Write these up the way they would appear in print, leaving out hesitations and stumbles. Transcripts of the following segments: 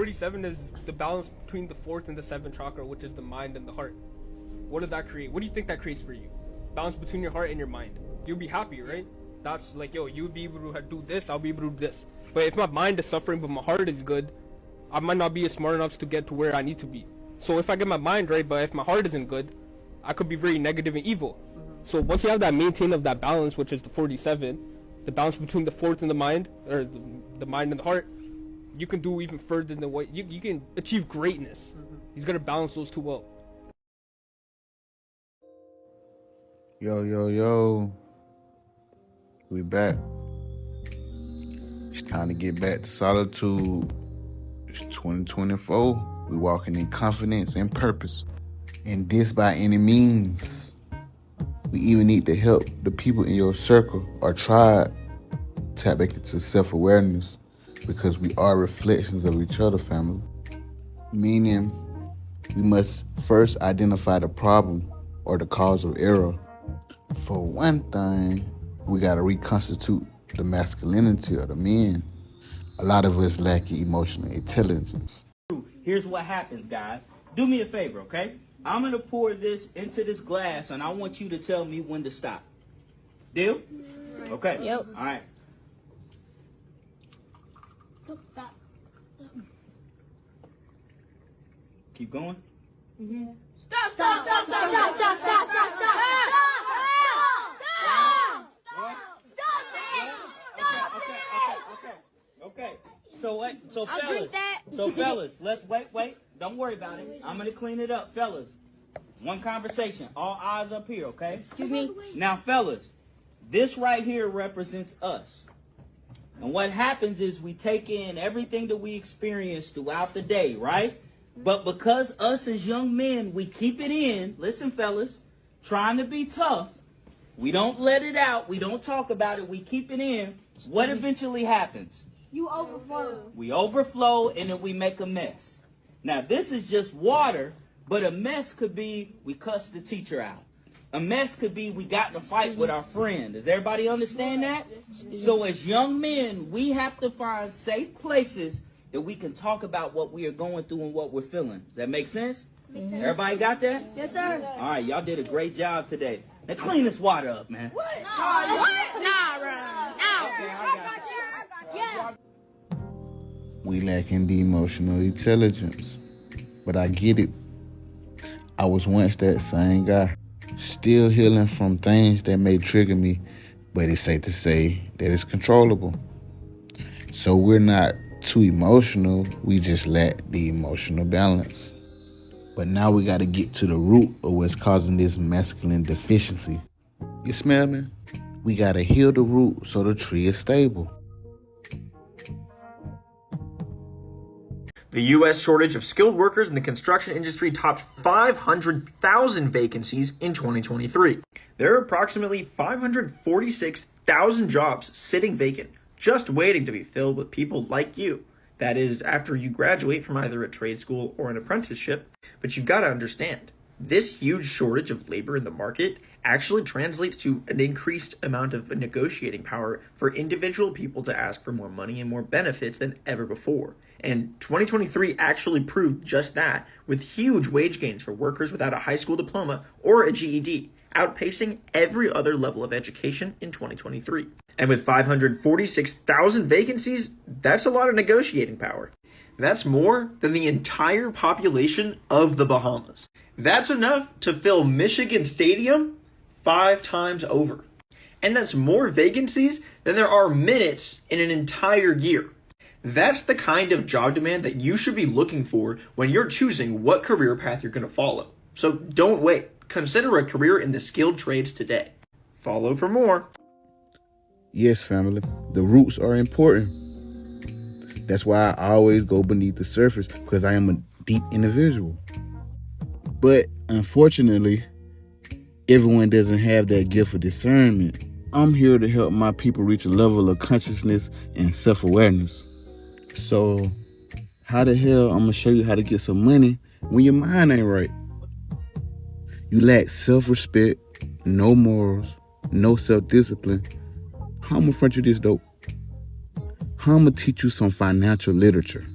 47 is the balance between the 4th and the 7th chakra, which is the mind and the heart. What does that create? What do you think that creates for you? Balance between your heart and your mind. You'll be happy, right? That's like, yo, you'll be able to do this, I'll be able to do this. But if my mind is suffering but my heart is good, I might not be smart enough to get to where I need to be. So if I get my mind right, but if my heart isn't good, I could be very negative and evil. So once you have that maintain of that balance, which is the 47, the balance between the 4th and the mind, or the mind and the heart, you can do even further than what you can achieve greatness. He's gonna balance those two well. Yo. We back. It's time to get back to solitude. It's 2024. We walking in confidence and purpose. And this by any means. We even need to help the people in your circle or tribe tap back into self-awareness, because we are reflections of each other, family. Meaning, we must first identify the problem or the cause of error. For one thing, we gotta reconstitute the masculinity of the men. A lot of us lack emotional intelligence. Here's what happens, guys. Do me a favor, okay? I'm gonna pour this into this glass, and I want you to tell me when to stop. Deal? Okay. Yep. All right. Stop. Keep going. Stop. Okay. So what? So I'll fellas. drink that. So fellas, let's wait. Don't worry about it. I'm gonna clean it up, fellas. One conversation. All eyes up here, okay? Excuse me? Now, fellas, this right here represents us. And what happens is we take in everything that we experience throughout the day, right? But because us as young men, we keep it in, listen, fellas, trying to be tough, we don't let it out, we don't talk about it, we keep it in, what eventually happens? You overflow. We overflow and then we make a mess. Now, this is just water, but a mess could be we cussed the teacher out. A mess could be we got in a fight with our friend. Does everybody understand that? So as young men, we have to find safe places that we can talk about what we are going through and what we're feeling. Does that make sense? Everybody got that? Yes, sir. All right, y'all did a great job today. Now clean this water up, man. What? Nah, bro. Okay, I got you. Yeah. We lacking the emotional intelligence. But I get it. I was once that same guy. Still healing from things that may trigger me, but it's safe to say that it's controllable. So we're not too emotional, we just lack the emotional balance. But now we gotta get to the root of what's causing this masculine deficiency. You smell me? We gotta heal the root so the tree is stable. The U.S. shortage of skilled workers in the construction industry topped 500,000 vacancies in 2023. There are approximately 546,000 jobs sitting vacant, just waiting to be filled with people like you. That is, after you graduate from either a trade school or an apprenticeship. But you've got to understand, this huge shortage of labor in the market actually translates to an increased amount of negotiating power for individual people to ask for more money and more benefits than ever before. And 2023 actually proved just that, with huge wage gains for workers without a high school diploma or a GED, outpacing every other level of education in 2023. And with 546,000 vacancies, that's a lot of negotiating power. That's more than the entire population of the Bahamas. That's enough to fill Michigan Stadium 5 times over. And that's more vacancies than there are minutes in an entire year. That's the kind of job demand that you should be looking for when you're choosing what career path you're going to follow. So don't wait. Consider a career in the skilled trades today. Follow for more. Yes, family, the roots are important. That's why I always go beneath the surface, because I am a deep individual. But unfortunately, everyone doesn't have that gift of discernment. I'm here to help my people reach a level of consciousness and self-awareness. So how the hell I'm gonna show you how to get some money when your mind ain't right? You lack self-respect, no morals, no self-discipline. How I'm gonna front you this dope? How I'm gonna teach you some financial literature?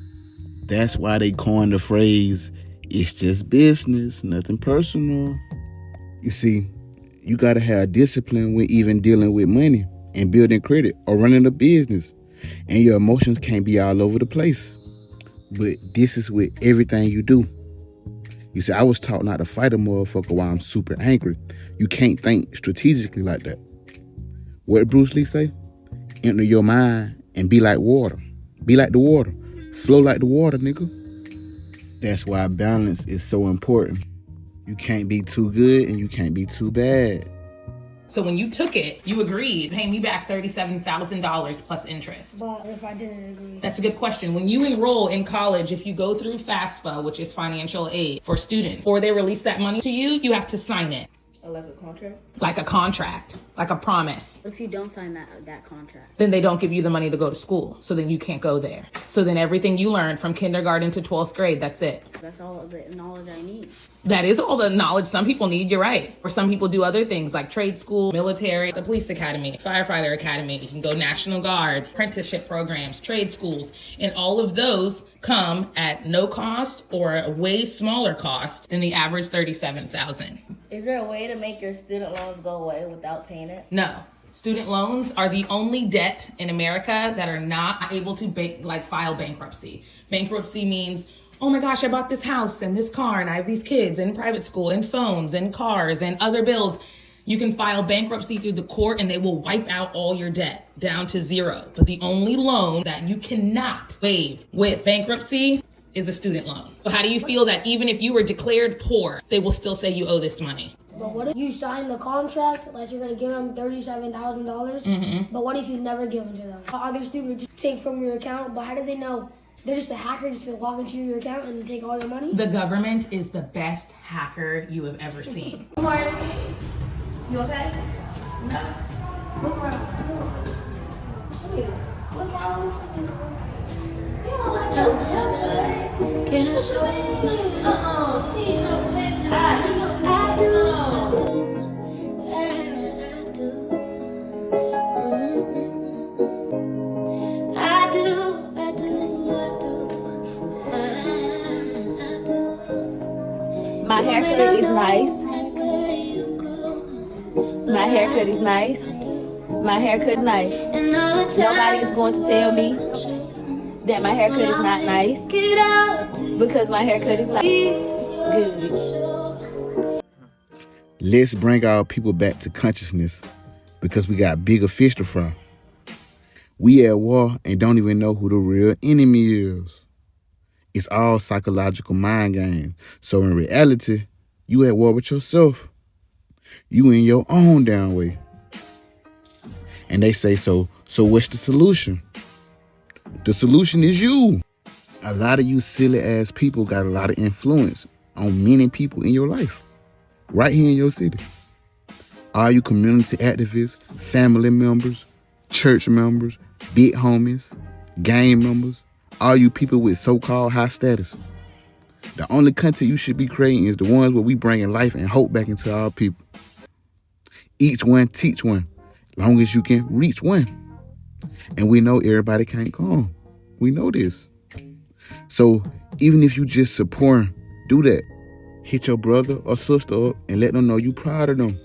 That's why they coined the phrase, it's just business, nothing personal. You see, you gotta have discipline when even dealing with money and building credit or running a business. And your emotions can't be all over the place. But this is with everything you do. You see, I was taught not to fight a motherfucker while I'm super angry. You can't think strategically like that. What did Bruce Lee say? Enter your mind and be like water. Be like the water. Flow like the water, nigga. That's why balance is so important. You can't be too good and you can't be too bad. So when you took it, you agreed, pay me back $37,000 plus interest. But if I didn't agree? That's a good question. When you enroll in college, if you go through FAFSA, which is financial aid for students, before they release that money to you, you have to sign it. Like a contract? Like a contract, like a promise. If you don't sign that contract, Then they don't give you the money to go to school. So then you can't go there. So then everything you learn from kindergarten to 12th grade, that's it. that's all the knowledge I need. That is all the knowledge some people need, you're right. Or some people do other things like trade school, military, the police academy, firefighter academy. You can go National Guard, apprenticeship programs, trade schools. And all of those come at no cost or a way smaller cost than the average $37,000. Is there a way to make your student loans go away without paying it? No. Student loans are the only debt in America that are not able to file bankruptcy. Bankruptcy means, oh my gosh, I bought this house and this car and I have these kids and private school and phones and cars and other bills. You can file bankruptcy through the court and they will wipe out all your debt down to zero. But the only loan that you cannot waive with bankruptcy is a student loan. So how do you feel that even if you were declared poor, they will still say you owe this money? But what if you sign the contract, like you're going to give them $37,000, but what if you never give them to them? Others people just take from your account, but how do they know? They're just a hacker just to log into your account and take all your money? The government is the best hacker you have ever seen. Good morning. You okay? No. What's wrong? What's wrong? Can I show My haircut is nice. My haircut is nice. My haircut is nice. Nobody is going to tell me that my haircut is not nice because my haircut is nice. Good. Let's bring our people back to consciousness because we got bigger fish to fry. We at war and don't even know who the real enemy is. It's all psychological mind games. So in reality, you at war with yourself. You in your own down way. And they say, so what's the solution? The solution is you. A lot of you silly ass people got a lot of influence on many people in your life. Right here in your city. All you community activists, family members, church members, big homies, gang members, all you people with so-called high status. The only content you should be creating is the ones where we bringing life and hope back into our people. Each one teach one, long as you can reach one. And we know everybody can't come. We know this. So even if you just support, do that. Hit your brother or sister up and let them know you proud of them.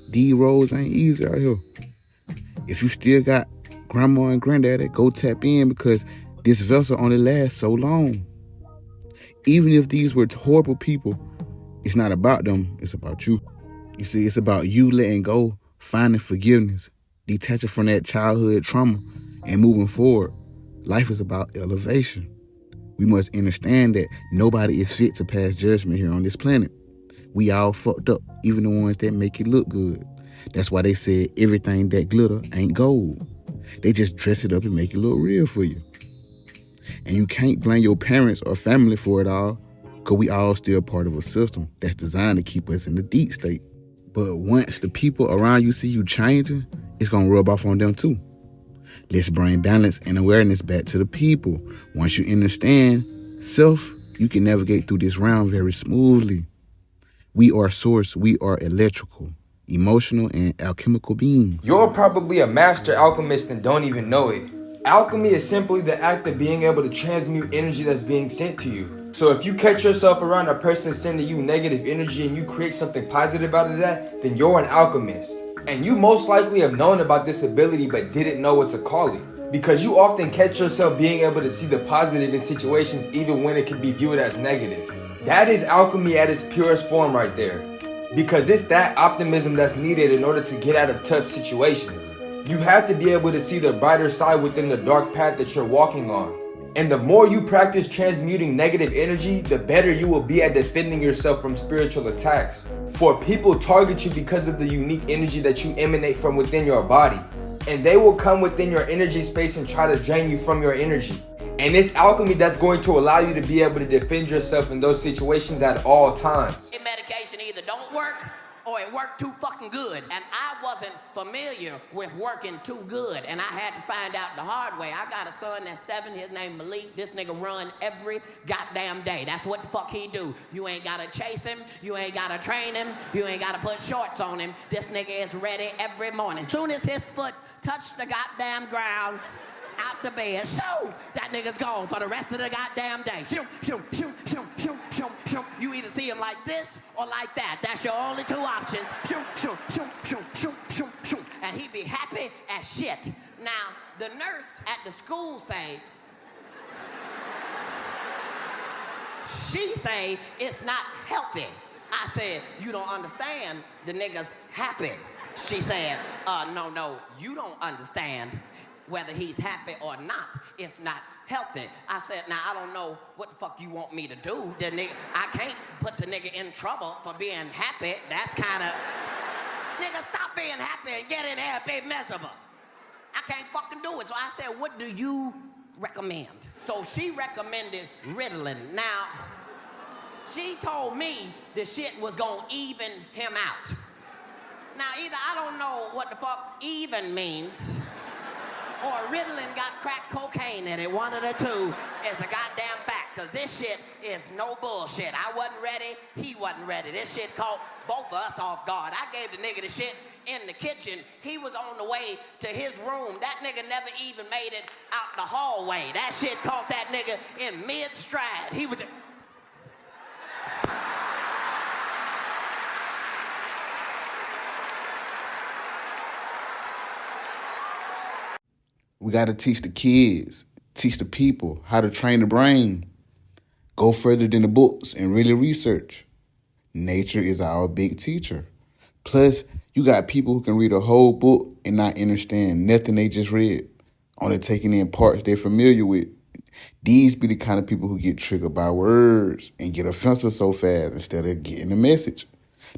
These roads ain't easy out here. If you still got grandma and granddaddy, go tap in because this vessel only lasts so long. Even if these were horrible people, it's not about them, it's about you. You see, it's about you letting go, finding forgiveness, detaching from that childhood trauma, and moving forward. Life is about elevation. We must understand that nobody is fit to pass judgment here on this planet. We all fucked up, even the ones that make it look good. That's why they said everything that glitter ain't gold. They just dress it up and make it look real for you. And you can't blame your parents or family for it all, because we all still part of a system that's designed to keep us in the deep state. But once the people around you see you changing, it's going to rub off on them too. Let's bring balance and awareness back to the people. Once you understand self, you can navigate through this round very smoothly. We are source, we are electrical, emotional, and alchemical beings. You're probably a master alchemist and don't even know it. Alchemy is simply the act of being able to transmute energy that's being sent to you. So if you catch yourself around a person sending you negative energy and you create something positive out of that, then you're an alchemist. And you most likely have known about this ability but didn't know what to call it. Because you often catch yourself being able to see the positive in situations even when it can be viewed as negative. That is alchemy at its purest form right there. Because it's that optimism that's needed in order to get out of tough situations. You have to be able to see the brighter side within the dark path that you're walking on. And the more you practice transmuting negative energy, the better you will be at defending yourself from spiritual attacks. For people target you because of the unique energy that you emanate from within your body. And they will come within your energy space and try to drain you from your energy. And it's alchemy that's going to allow you to be able to defend yourself in those situations at all times. Medication either don't work or it worked too fucking good. And I wasn't familiar with working too good. And I had to find out the hard way. I got a son that's 7, his name Malik. This nigga run every goddamn day. That's what the fuck he do. You ain't gotta chase him, you ain't gotta train him, you ain't gotta put shorts on him. This nigga is ready every morning. Soon as his foot touch the goddamn ground, out the bed, shoo, that nigga's gone for the rest of the goddamn day. Shoo, shoo, shoo, shoo, shoo, shoo, shoo. You either see him like this or like that. That's your only two options. Shoo, shoo, shoo, shoo, shoo, shoo, shoo. And he be happy as shit. Now, the nurse at the school say, she say it's not healthy. I said, you don't understand, the nigga's happy. She said, no, you don't understand. Whether he's happy or not, it's not healthy. I said, now I don't know what the fuck you want me to do. The nigga, I can't put the nigga in trouble for being happy. That's kind of, nigga, stop being happy and get in there and be miserable. I can't fucking do it. So I said, what do you recommend? So she recommended Ritalin. Now, she told me the shit was gonna even him out. Now, either I don't know what the fuck even means, or Ritalin got crack cocaine in it. One of the two is a goddamn fact, because this shit is no bullshit. I wasn't ready, he wasn't ready. This shit caught both of us off guard. I gave the nigga the shit in the kitchen. He was on the way to his room. That nigga never even made it out the hallway. That shit caught that nigga in mid-stride. He was just... We got to teach the kids, teach the people how to train the brain. Go further than the books and really research. Nature is our big teacher. Plus, you got people who can read a whole book and not understand nothing they just read, only taking in parts they're familiar with. These be the kind of people who get triggered by words and get offensive so fast instead of getting the message.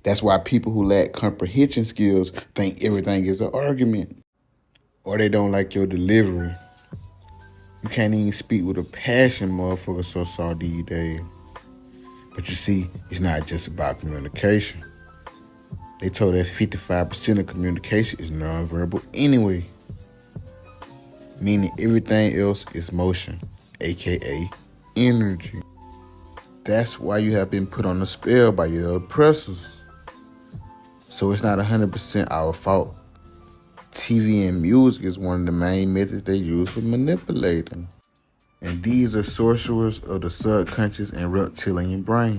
That's why people who lack comprehension skills think everything is an argument. Or they don't like your delivery. You can't even speak with a passion, motherfucker, so saw these days. But you see, it's not just about communication. They told that 55% of communication is nonverbal anyway. Meaning everything else is motion, aka energy. That's why you have been put on a spell by your oppressors. So it's not 100% our fault. TV and music is one of the main methods they use for manipulating. And these are sorcerers of the subconscious and reptilian brain.